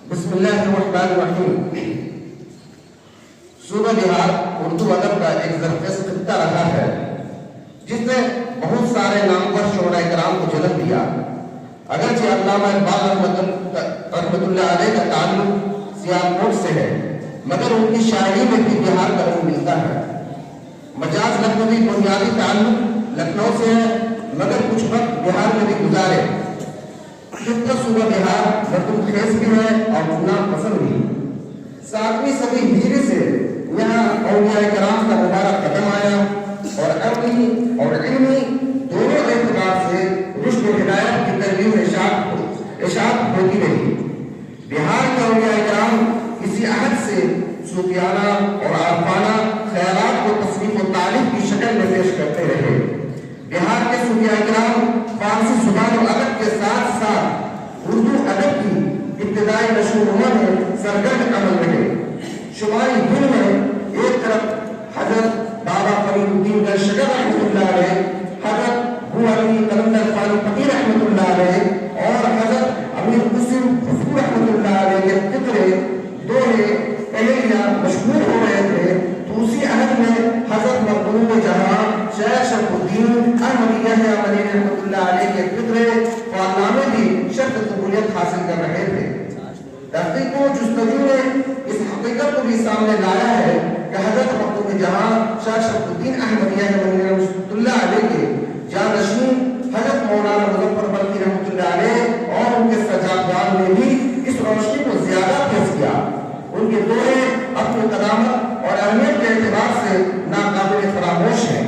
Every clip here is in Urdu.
بسم اللہ الرحمن الرحیم۔ صوبہ بہار اردو ادب کا ایک زرخیز خطہ رہا ہے جس نے بہت سارے نامور شعراء کرام کو جنم دیا۔ اگرچہ علامہ اقبال رحمۃ اللہ علیہ کا تعلق سیالکوٹ سے ہے، مگر ان کی شاعری میں بھی بہار کا رنگ ملتا ہے۔ مجاز لکھنوی بنیادی تعلق لکھنؤ سے ہے، مگر کچھ وقت بہار میں بھی گزارے۔ خطہ صوبہ بہار مردم خیز بھی ہے اور گناہ پسند بھی۔ 7ویں صدی ہجری سے یہاں اولیاء کرام کا مبارک قدم آیا اور عقلی اور علمی دونوں اعتبار سے رشد و ہدایت کی تربیت اشاعت ہوتی رہی۔ بہار کے اولیاء کرام کسی عہد سے صوفیانہ اور عارفانہ خیالات کو تصنیف و تالیف کی شکل میں پیش کرتے رہے۔ بہار کے صوفیاء کرام فارسی زبان و ادب کے ساتھ ساتھ اردو ادب کی ابتدائی نشو و نما میں سرگرم عمل رہے۔ شمالی ہند میں ایک طرف حضرت بابا فرید الدین گلشگر رحمۃ اللہ علیہ، حضرت ابو علی قلندر فانی فقیر رحمۃ اللہ علیہ اور حضرت امیر قسم خسرو رحمۃ اللہ علیہ کے فکرے دوہے اہلیہ مشہور ہو رہے تھے، تو اسی عہد میں حضرت مقبول جہاں شیخ شرف الدین احمدیہ علی رحمۃ اللہ علیہ کے فکرے فالنامے بھی شرط قبولیت حاصل کر رہے تھے۔ تحقیق و جستجو نے اس حقیقت کو بھی سامنے لایا ہے کہ حضرت مقبول جہاں شیخ شرف الدین احمدیہ علی رحمۃ اللہ علیہ کے جانشین حضرت مولانا مظفر برقی رحمۃ اللہ علیہ اور ان کے سجادگان نے بھی اس روشنی کو زیادہ تیز کیا۔ ان کے دوہے اپنی قدامت اور اہمیت کے اعتبار سے ناقابل فراموش ہیں۔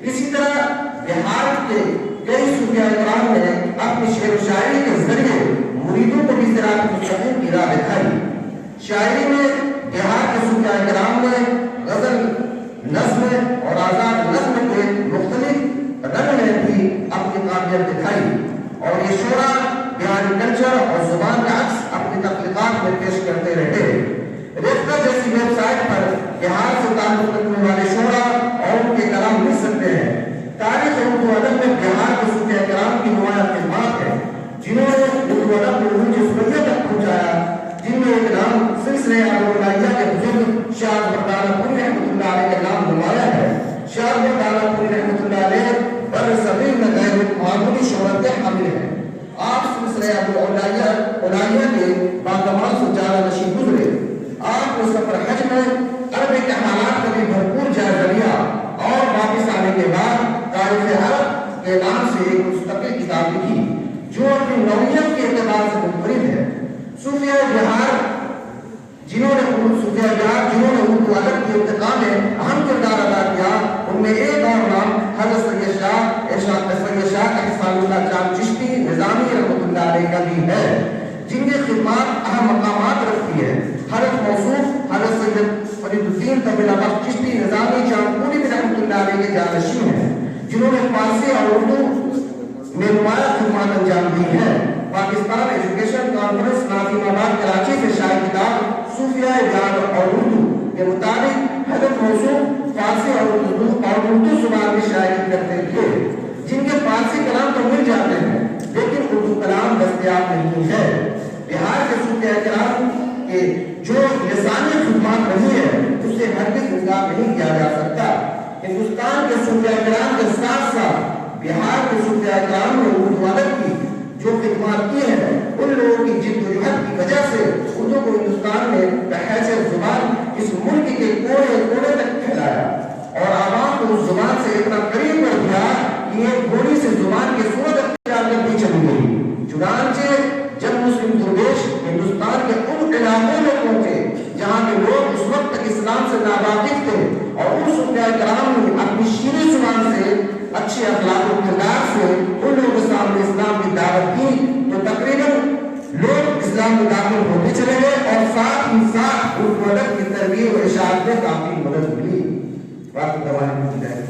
اسی طرح بہار کے کئی صوفیاء کرام نے اپنی شعر و شاعری کے ذریعے مریدوں کو بھی صراط مستقیم کی راہ دکھائی۔ شاعری میں بہار کے صوفیاء کرام نے غزل، نظم اور آزاد نظم کے مختلف رنگ میں بھی اپنی قابلیت دکھائی اور یہ شعراء بہاری کلچر اور زبان کا عکس اپنی تخلیقات میں پیش کرتے رہے۔ ریختہ جیسی ویب سائٹ پر بہار سے تعلق رکھنے والے شعراء اور ان کے کلام مل سکتے ہیں۔ تاریخ اردو ادب میں بہار کے صوفیاء کرام کی نمایاں خدمات ہیں جنہوں نے اردو ادب کو عروج سنیت تک پہنچایا، جن میں ایک نام سلسلہ ابوالعالیہ کے بزرگ شاہ مردانہ پوری رحمۃ اللہ علیہ کا نام نمایاں ہے۔ شاہ مردانہ پوری رحمۃ اللہ علیہ بر صغیر میں غیر معمولی شہرت کے حامل ہیں۔ آپ سلسلہ ابوالعالیہ کے باکمال سجادہ نشین گزرے۔ آپ نے سفر حج میں عربی کے حالات کا بھی بھرپور جائزہ لیا اور واپس آنے کے بعد تاریخ عرب کے نام سے ایک مستقل کتاب لکھی جو اپنی نوعیت کے اعتبار سے منفرد ہے۔ صوفیاء بہار جنہوں نے اردو ادب کے ارتقاء میں اہم کردار ادا کیا، ان میں ایک اور نام حضرت سید شاہ احسان اللہ چاند چشتی نظامی رحمۃ اللہ علیہ کا بھی ہے، جن کی خدمات اہم مقامات رکھتی ہے۔ حضرت موصوف حضرت سید فرید الدین طویل بخش چشتی نظامی چاند پوری رحمۃ اللہ علیہ کے جانشین ہیں، جنہوں نے فارسی اور اردو میں نمایاں خدمات انجام دی ہیں۔ پاکستان ایجوکیشن کانفرنس ناظم آباد کراچی سے شائع کتاب صوفیاء بہار اور اردو کے مطابق حضرت موصوف فارسی اور اردو زبان میں شاعری کرتے تھے، جن کے فارسی کلام تو مل جاتے ہیں لیکن اردو کلام دستیاب نہیں ہے۔ بہار کے صوفیاء کرام کے جو لسانی خدمات رہی ہے اسے ہرگز انکار نہیں کیا جا سکتا۔ ہندوستان کے صوفیاء کرام کے ساتھ ساتھ بہار کے صوفیاء کرام نے اردو ادب کی جو خدمات کی ہیں، ان لوگوں کی جد و جہد کی وجہ سے اردو کو ہندوستان میں بحیثیت زبان اس ملک کے کونے کونے تک پھیلایا اور عوام کو اس زبان سے اتنا قریب کر دیا کہ ایک گھوڑی سے زبان کی صورت اختیار کر بھی چلی گئی۔ چنانچہ جب مسلم درویش ہندوستان کے ان علاقوں میں پہنچے جہاں کے لوگ اس وقت تک اسلام سے ناواقف تھے اور ان صوفیاء کرام نے اپنی شیریں زبان سے، اچھے اخلاق و کردار سے ان لوگوں کے سامنے اسلام کی دعوت کی، تو تقریباً لوگ اسلام میں داخل ہوتے چلے گئے اور ساتھ ہی ساتھ اردو ادب کی تربیت و اشاعت میں کافی مدد ملی۔ باقی دعائیں کی جائے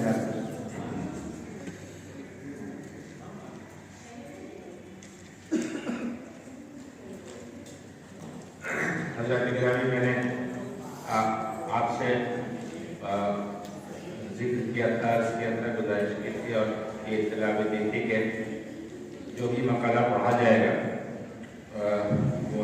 حضرت گرامی، میں نے آپ سے ذکر کیا تھا، اس کے اندر گزارش کی تھی اور یہ اطلاع بھی دی تھی کہ جو بھی مقالہ پڑھا جائے گا وہ